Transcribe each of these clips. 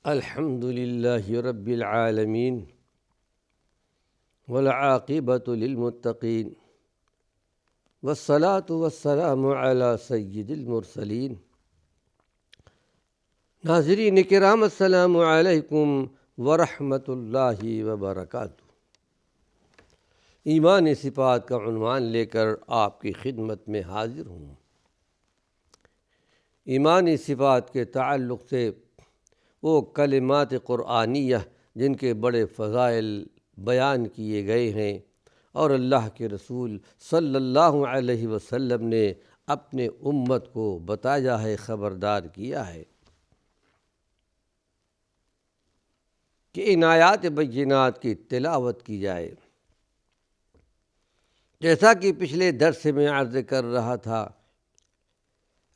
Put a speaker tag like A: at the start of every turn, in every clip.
A: الحمد للہ رب العالمین والعاقبۃ للمتقین والصلاة والسلام علی سید المرسلین۔ ناظرین کرام، السلام علیکم ورحمۃ اللہ وبرکاتہ۔ ایمان صفات کا عنوان لے کر آپ کی خدمت میں حاضر ہوں۔ ایمانی صفات کے تعلق سے وہ کلمات قرآنیہ جن کے بڑے فضائل بیان کیے گئے ہیں اور اللہ کے رسول صلی اللہ علیہ وسلم نے اپنے امت کو بتایا ہے، خبردار کیا ہے کہ ان آیات بینات کی تلاوت کی جائے۔ جیسا کہ پچھلے درس میں عرض کر رہا تھا،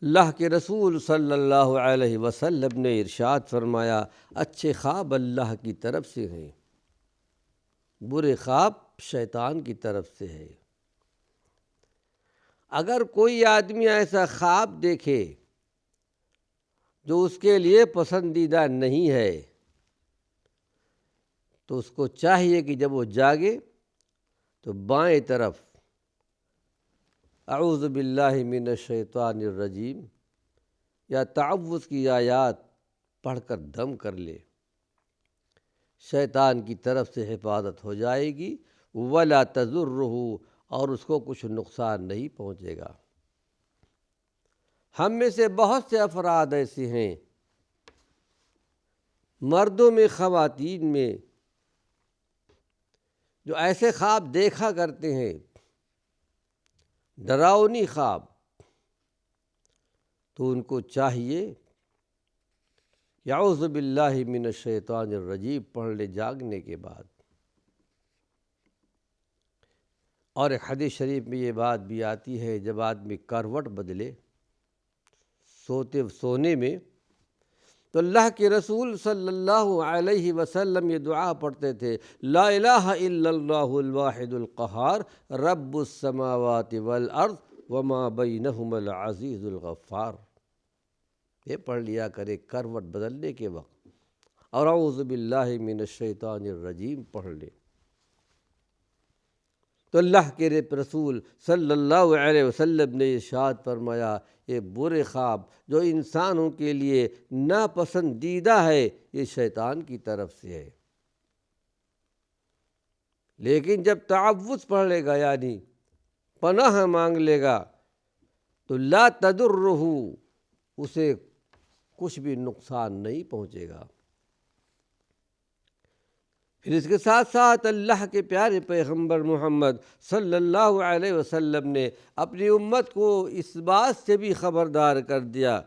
A: اللہ کے رسول صلی اللہ علیہ وسلم نے ارشاد فرمایا، اچھے خواب اللہ کی طرف سے ہیں، برے خواب شیطان کی طرف سے ہے۔ اگر کوئی آدمی ایسا خواب دیکھے جو اس کے لیے پسندیدہ نہیں ہے تو اس کو چاہیے کہ جب وہ جاگے تو بائیں طرف اعوذ باللہ من الشیطان الرجیم یا تعوذ کی آیات پڑھ کر دم کر لے، شیطان کی طرف سے حفاظت ہو جائے گی، ولا تضرہ، اور اس کو کچھ نقصان نہیں پہنچے گا۔ ہم میں سے بہت سے افراد ایسے ہیں، مردوں میں خواتین میں، جو ایسے خواب دیکھا کرتے ہیں، ڈراؤنی خواب، تو ان کو چاہیے اعوذ باللہ من الشیطان الرجیم پڑھ لے جاگنے کے بعد۔ اور ایک حدیث شریف میں یہ بات بھی آتی ہے، جب آدمی کروٹ بدلے سونے میں، تو اللہ کے رسول صلی اللہ علیہ وسلم یہ دعا پڑھتے تھے، لا الہ الا اللہ الواحد القہار رب السماوات والارض وما بینہما العزیز الغفار۔ یہ پڑھ لیا کرے کروٹ بدلنے کے وقت، اور اعوذ باللہ من الشیطان الرجیم پڑھ لے۔ تو اللہ کے رسول صلی اللہ علیہ وسلم نے ارشاد فرمایا، یہ برے خواب جو انسانوں کے لیے ناپسندیدہ ہے، یہ شیطان کی طرف سے ہے۔ لیکن جب تعوذ پڑھ لے گا، یعنی پناہ مانگ لے گا، تو لا تضرہ، اسے کچھ بھی نقصان نہیں پہنچے گا۔ پھر اس کے ساتھ ساتھ اللہ کے پیارے پیغمبر محمد صلی اللہ علیہ وسلم نے اپنی امت کو اس بات سے بھی خبردار کر دیا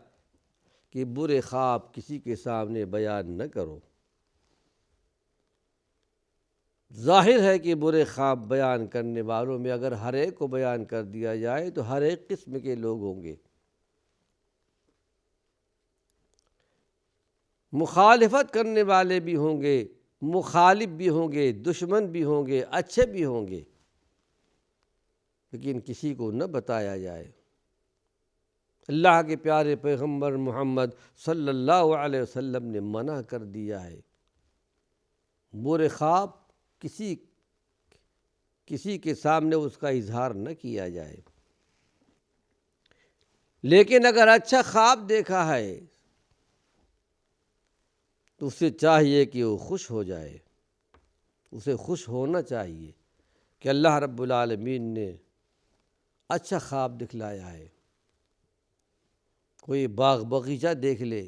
A: کہ برے خواب کسی کے سامنے بیان نہ کرو۔ ظاہر ہے کہ برے خواب بیان کرنے والوں میں اگر ہر ایک کو بیان کر دیا جائے تو ہر ایک قسم کے لوگ ہوں گے، مخالفت کرنے والے بھی ہوں گے، مخالف بھی ہوں گے، دشمن بھی ہوں گے، اچھے بھی ہوں گے، لیکن کسی کو نہ بتایا جائے۔ اللہ کے پیارے پیغمبر محمد صلی اللہ علیہ وسلم نے منع کر دیا ہے، برے خواب کسی کے سامنے اس کا اظہار نہ کیا جائے۔ لیکن اگر اچھا خواب دیکھا ہے تو اسے چاہیے کہ وہ خوش ہو جائے، اسے خوش ہونا چاہیے کہ اللہ رب العالمین نے اچھا خواب دکھلایا ہے۔ کوئی باغ باغیچہ دیکھ لے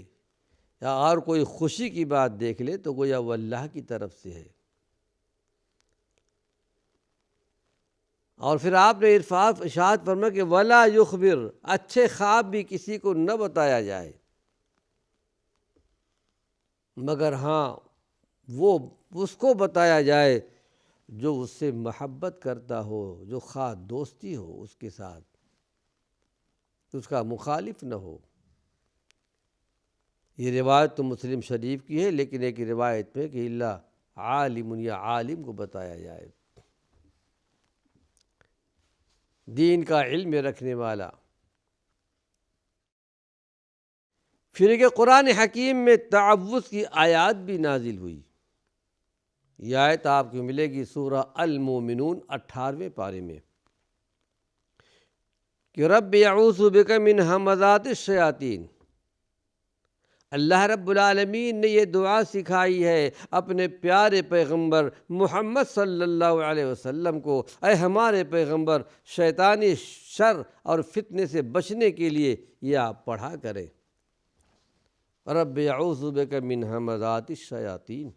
A: یا اور کوئی خوشی کی بات دیکھ لے تو گویا وہ اللہ کی طرف سے ہے۔ اور پھر آپ نے ارشاد فرمایا کہ ولا یخبر، اچھے خواب بھی کسی کو نہ بتایا جائے، مگر ہاں وہ اس کو بتایا جائے جو اس سے محبت کرتا ہو، جو خواہ دوستی ہو اس کے ساتھ، اس کا مخالف نہ ہو۔ یہ روایت تو مسلم شریف کی ہے، لیکن ایک روایت میں کہ اللہ عالم، یا عالم کو بتایا جائے، دین کا علم رکھنے والا۔ پھر کہ قرآن حکیم میں تعوذ کی آیات بھی نازل ہوئی۔ یہ آیت آپ کو ملے گی سورہ المومنون 18ویں پارے میں کہ رب اعوذ بک من ہمزات الشیاطین۔ اللہ رب العالمین نے یہ دعا سکھائی ہے اپنے پیارے پیغمبر محمد صلی اللہ علیہ وسلم کو، اے ہمارے پیغمبر شیطانی شر اور فتنے سے بچنے کے لیے یہ آپ پڑھا کریں، رب اعوذ بک من ہمزات الشیاطین۔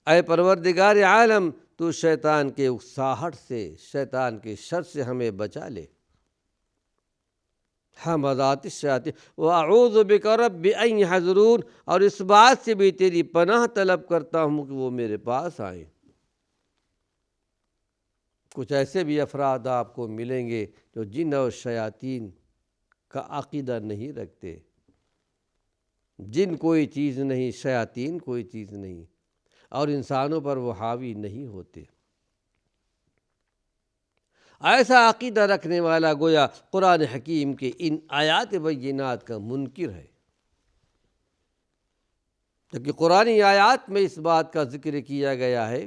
A: اے پروردگار عالم، تو شیطان کے اکساہٹ سے، شیطان کے شر سے ہمیں بچا لے۔ ہمزات الشیاطین واعوذ بک رب ان یحضرون، اور اس بات سے بھی تیری پناہ طلب کرتا ہوں کہ وہ میرے پاس آئیں۔ کچھ ایسے بھی افراد آپ کو ملیں گے جو جن اور شیاطین کا عقیدہ نہیں رکھتے، جن کوئی چیز نہیں، شیاطین کوئی چیز نہیں، اور انسانوں پر وہ حاوی نہیں ہوتے۔ ایسا عقیدہ رکھنے والا گویا قرآن حکیم کے ان آیات بینات کا منکر ہے، جبکہ قرآنی آیات میں اس بات کا ذکر کیا گیا ہے،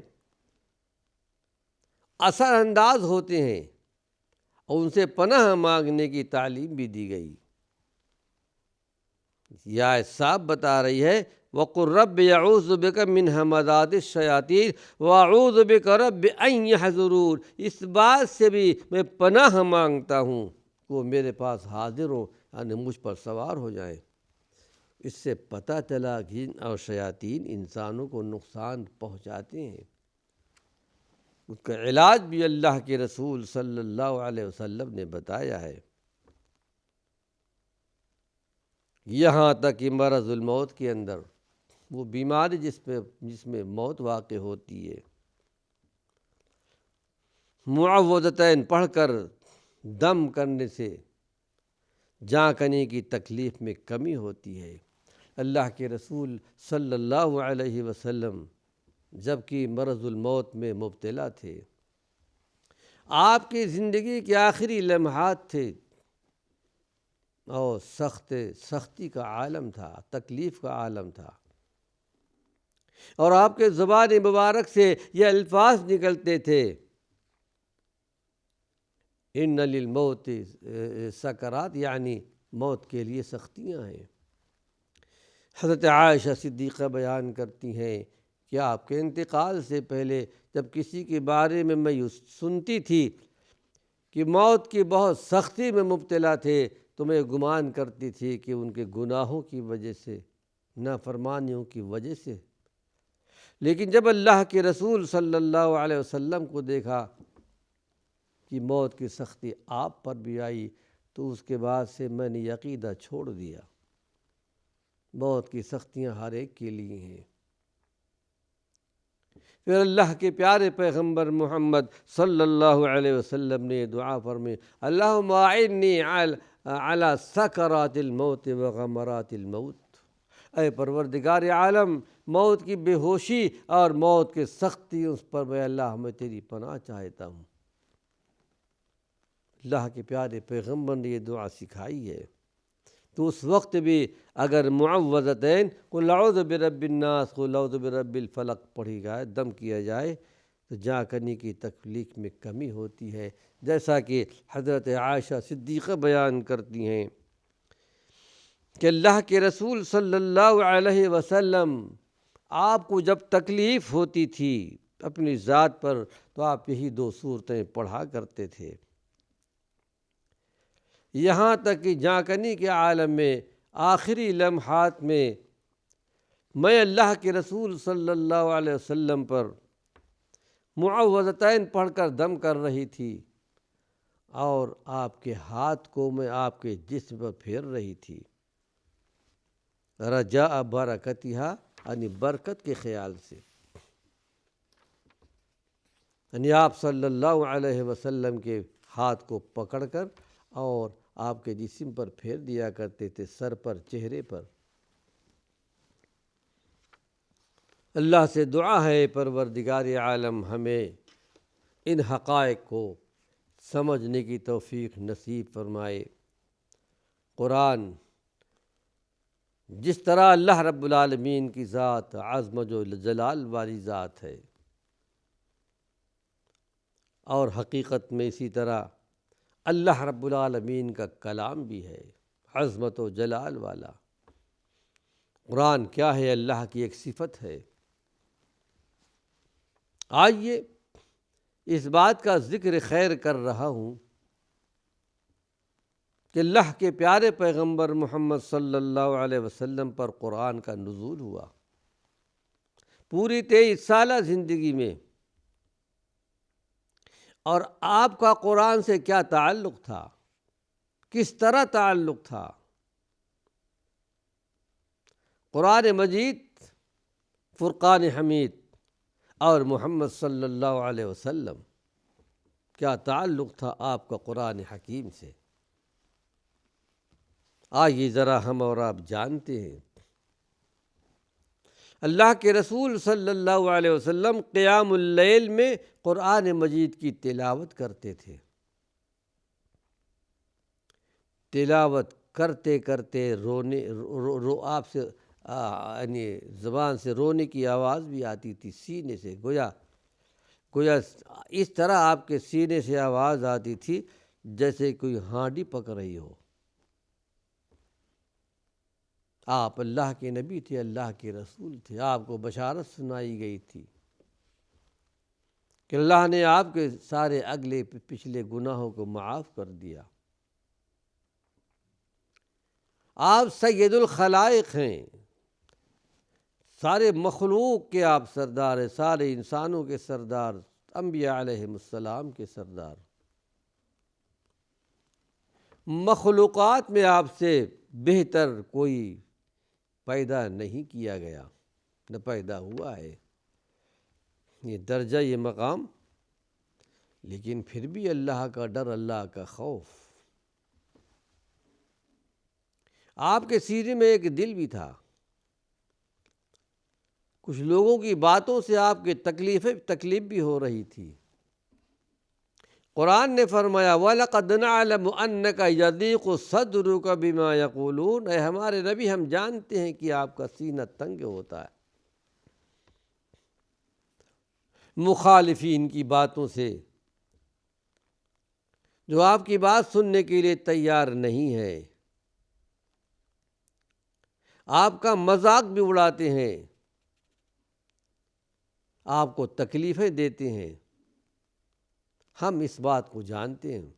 A: اثر انداز ہوتے ہیں اور ان سے پناہ مانگنے کی تعلیم بھی دی گئی۔ یہ آیت صاحب بتا رہی ہے وَقُلْ رَبِّ اعوذ بِكَ مِنْ ہَمَزَاتِ الشَّيَاطِينِ وَاعُوذُ بِكَ رَبِّ أَنْ يَحْضُرُونِ، اس بات سے بھی میں پناہ مانگتا ہوں کہ وہ میرے پاس حاضر ہوں، یعنی مجھ پر سوار ہو جائیں۔ اس سے پتہ چلا کہ جن اور شیاطین انسانوں کو نقصان پہنچاتے ہیں، اس کا علاج بھی اللہ کے رسول صلی اللہ علیہ وسلم نے بتایا ہے۔ یہاں تک کہ مرض الموت کے اندر، وہ بیماری جس میں موت واقع ہوتی ہے، معوذتین پڑھ کر دم کرنے سے جاں کنی کی تکلیف میں کمی ہوتی ہے۔ اللہ کے رسول صلی اللہ علیہ وسلم جب کہ مرض الموت میں مبتلا تھے، آپ کی زندگی کے آخری لمحات تھے اور سختی کا عالم تھا، تکلیف کا عالم تھا، اور آپ کے زبان مبارک سے یہ الفاظ نکلتے تھے ان للموت سکرات، یعنی موت کے لیے سختیاں ہیں۔ حضرت عائشہ صدیقہ بیان کرتی ہیں کہ آپ کے انتقال سے پہلے جب کسی کے بارے میں میں سنتی تھی کہ موت کی بہت سختی میں مبتلا تھے تو میں گمان کرتی تھی کہ ان کے گناہوں کی وجہ سے، نافرمانیوں کی وجہ سے، لیکن جب اللہ کے رسول صلی اللہ علیہ وسلم کو دیکھا کہ موت کی سختی آپ پر بھی آئی تو اس کے بعد سے میں نے یہ عقیدہ چھوڑ دیا، موت کی سختیاں ہر ایک کے لیے ہیں۔ پھر اللہ کے پیارے پیغمبر محمد صلی اللہ علیہ وسلم نے دعا فرمائی اللہم اعنی علی سکرات الموت وغمرات الموت، اے پروردگار عالم، موت کی بے ہوشی اور موت کے سختی اس پر میں اللہ میں تیری پناہ چاہتا ہوں۔ اللہ کے پیارے پیغمبر نے یہ دعا سکھائی ہے، تو اس وقت بھی اگر معوذتین قل اعوذ برب الناس قل اعوذ برب الفلق پڑھی جائے، دم کیا جائے، تو جاں کنی کی تکلیف میں کمی ہوتی ہے، جیسا کہ حضرت عائشہ صدیقہ بیان کرتی ہیں کہ اللہ کے رسول صلی اللہ علیہ وسلم آپ کو جب تکلیف ہوتی تھی اپنی ذات پر تو آپ یہی دو صورتیں پڑھا کرتے تھے، یہاں تک کہ جاں کنی کے عالم میں آخری لمحات میں اللہ کے رسول صلی اللہ علیہ وسلم پر معوذتین پڑھ کر دم کر رہی تھی اور آپ کے ہاتھ کو میں آپ کے جسم پر پھیر رہی تھی، رجاء برکتہا، یعنی برکت کے خیال سے، یعنی آپ صلی اللہ علیہ وسلم کے ہاتھ کو پکڑ کر اور آپ کے جسم پر پھیر دیا کرتے تھے، سر پر، چہرے پر۔ اللہ سے دعا ہے پروردگار عالم ہمیں ان حقائق کو سمجھنے کی توفیق نصیب فرمائے۔ قرآن جس طرح اللہ رب العالمین کی ذات عظمت و جلال والی ذات ہے، اور حقیقت میں اسی طرح اللہ رب العالمین کا کلام بھی ہے عظمت و جلال والا۔ قرآن کیا ہے؟ اللہ کی ایک صفت ہے۔ آئیے اس بات کا ذکر خیر کر رہا ہوں کہ اللہ کے پیارے پیغمبر محمد صلی اللہ علیہ وسلم پر قرآن کا نزول ہوا۔ پوری 23 سالہ زندگی میں، اور آپ کا قرآن سے کیا تعلق تھا، کس طرح تعلق تھا؟ قرآن مجید، فرقان حمید اور محمد صلی اللہ علیہ وسلم، کیا تعلق تھا آپ کا قرآن حکیم سے؟ آئیے ذرا ہم اور آپ جانتے ہیں۔ اللہ کے رسول صلی اللہ علیہ وسلم قیام اللیل میں قرآن مجید کی تلاوت کرتے تھے۔ تلاوت کرتے کرتے آپ سے یعنی زبان سے رونے کی آواز بھی آتی تھی، سینے سے گویا اس طرح آپ کے سینے سے آواز آتی تھی جیسے کوئی ہانڈی پک رہی ہو۔ آپ اللہ کے نبی تھے، اللہ کے رسول تھے، آپ کو بشارت سنائی گئی تھی کہ اللہ نے آپ کے سارے اگلے پچھلے گناہوں کو معاف کر دیا۔ آپ سید الخلائق ہیں، سارے مخلوق کے آپ سردار ہیں، سارے انسانوں کے سردار، انبیاء علیہم السلام کے سردار۔ مخلوقات میں آپ سے بہتر کوئی پیدا نہیں کیا گیا، نہ پیدا ہوا ہے۔ یہ درجہ، یہ مقام، لیکن پھر بھی اللہ کا ڈر، اللہ کا خوف۔ آپ کے سینے میں ایک دل بھی تھا۔ کچھ لوگوں کی باتوں سے آپ کی تکلیف بھی ہو رہی تھی۔ قرآن نے فرمایا وَلَقَدْ نَعْلَمُ أَنَّكَ يَضِيقُ صَدْرُكَ بِمَا يَقُولُونَ، اے ہمارے نبی، ہم جانتے ہیں کہ آپ کا سینہ تنگ ہوتا ہے مخالفین کی باتوں سے، جو آپ کی بات سننے کے لیے تیار نہیں ہے، آپ کا مذاق بھی اڑاتے ہیں، آپ کو تکلیفیں دیتے ہیں۔ ہم اس بات کو جانتے ہیں،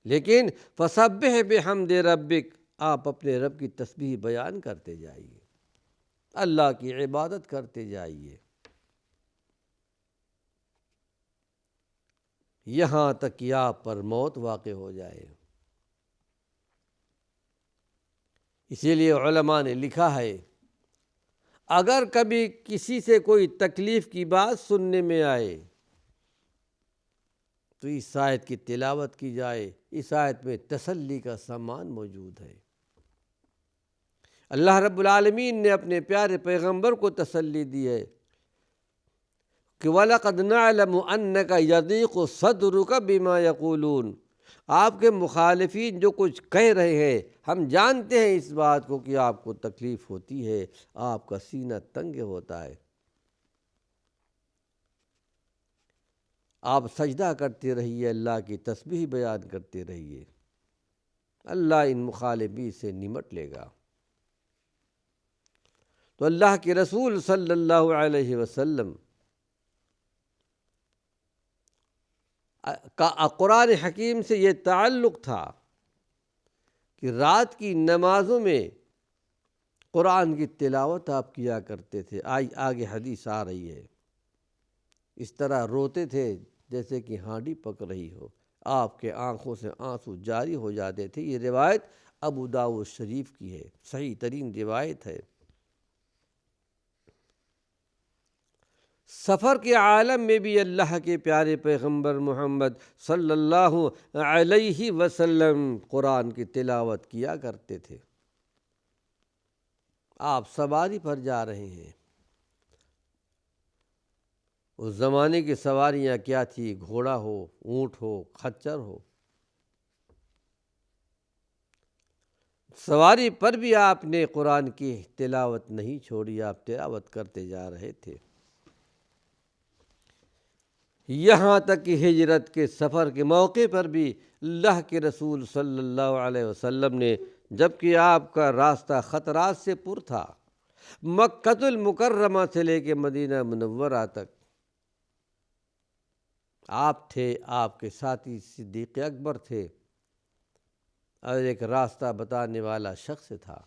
A: لیکن فَسَبِّحْ بِحَمْدِ رَبِّكَ، آپ اپنے رب کی تسبیح بیان کرتے جائیے، اللہ کی عبادت کرتے جائیے، یہاں تک کہ آپ پر موت واقع ہو جائے۔ اسی لیے علماء نے لکھا ہے، اگر کبھی کسی سے کوئی تکلیف کی بات سننے میں آئے تو اس آیت کی تلاوت کی جائے۔ اس آیت میں تسلی کا سامان موجود ہے۔ اللہ رب العالمین نے اپنے پیارے پیغمبر کو تسلی دی ہے کہ وَلَقَدْ نَعْلَمُ أَنَّكَ يَضِيقُ صَدْرُكَ بِمَا يَقُولُونَ، آپ کے مخالفین جو کچھ کہہ رہے ہیں، ہم جانتے ہیں اس بات کو کہ آپ کو تکلیف ہوتی ہے، آپ کا سینہ تنگ ہوتا ہے۔ آپ سجدہ کرتے رہیے، اللہ کی تسبیح بیان کرتے رہیے، اللہ ان مخالفین سے نمٹ لے گا۔ تو اللہ کے رسول صلی اللہ علیہ وسلم کا قرآن حکیم سے یہ تعلق تھا کہ رات کی نمازوں میں قرآن کی تلاوت آپ کیا کرتے تھے۔ آگے حدیث آ رہی ہے، اس طرح روتے تھے جیسے کہ ہانڈی پک رہی ہو، آپ کے آنکھوں سے آنسو جاری ہو جاتے تھے۔ یہ روایت ابو داؤد شریف کی ہے، صحیح ترین روایت ہے۔ سفر کے عالم میں بھی اللہ کے پیارے پیغمبر محمد صلی اللہ علیہ وسلم قرآن کی تلاوت کیا کرتے تھے۔ آپ سواری پر جا رہے ہیں، اس زمانے کی سواریاں کیا تھی؟ گھوڑا ہو، اونٹ ہو، خچر ہو، سواری پر بھی آپ نے قرآن کی تلاوت نہیں چھوڑی، آپ تلاوت کرتے جا رہے تھے، یہاں تک کہ ہجرت کے سفر کے موقع پر بھی اللہ کے رسول صلی اللہ علیہ وسلم نے، جبکہ آپ کا راستہ خطرات سے پر تھا، مکۃ المکرمہ سے لے کے مدینہ منورہ تک آپ تھے، آپ کے ساتھی صدیق اکبر تھے اور ایک راستہ بتانے والا شخص تھا۔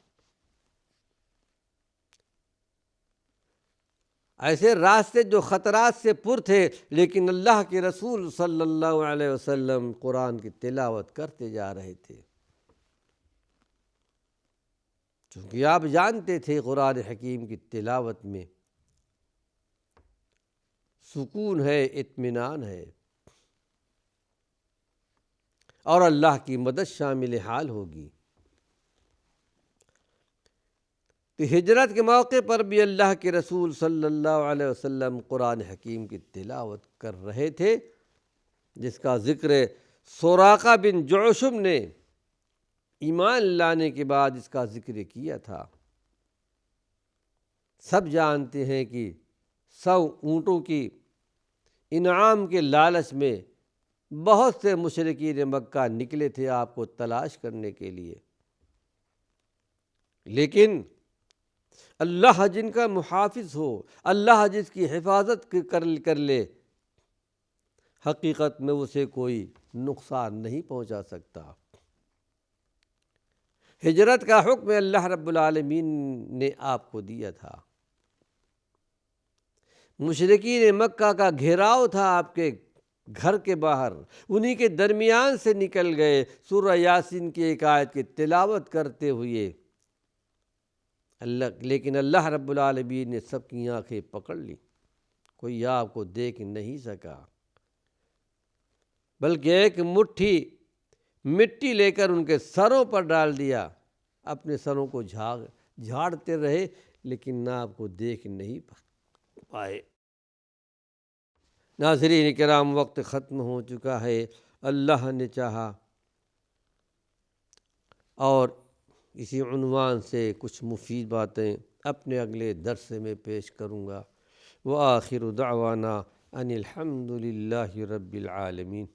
A: ایسے راستے جو خطرات سے پر تھے، لیکن اللہ کے رسول صلی اللہ علیہ وسلم قرآن کی تلاوت کرتے جا رہے تھے، چونکہ آپ جانتے تھے قرآن حکیم کی تلاوت میں سکون ہے، اطمینان ہے اور اللہ کی مدد شامل حال ہوگی۔ تو ہجرت کے موقع پر بھی اللہ کے رسول صلی اللہ علیہ وسلم قرآن حکیم کی تلاوت کر رہے تھے، جس کا ذکر سراقہ بن جعشم نے ایمان لانے کے بعد اس کا ذکر کیا تھا۔ سب جانتے ہیں کہ 100 اونٹوں کی انعام کے لالچ میں بہت سے مشرکین مکہ نکلے تھے آپ کو تلاش کرنے کے لیے، لیکن اللہ جن کا محافظ ہو، اللہ جس کی حفاظت کر لے، حقیقت میں اسے کوئی نقصان نہیں پہنچا سکتا۔ ہجرت کا حکم اللہ رب العالمین نے آپ کو دیا تھا، مشرکین مکہ کا گھیراؤ تھا آپ کے گھر کے باہر، انہی کے درمیان سے نکل گئے سورہ یاسین کی ایک آیت کی تلاوت کرتے ہوئے، لیکن اللہ رب العالمین نے سب کی آنکھیں پکڑ لی، کوئی آپ کو دیکھ نہیں سکا، بلکہ ایک مٹھی مٹی لے کر ان کے سروں پر ڈال دیا، اپنے سروں کو جھاڑتے رہے لیکن نہ آپ کو دیکھ نہیں پائے۔ ناظرین کرام، وقت ختم ہو چکا ہے، اللہ نے چاہا اور اسی عنوان سے کچھ مفید باتیں اپنے اگلے درس میں پیش کروں گا۔ وآخر دعوانا ان الحمد للہ رب العالمین۔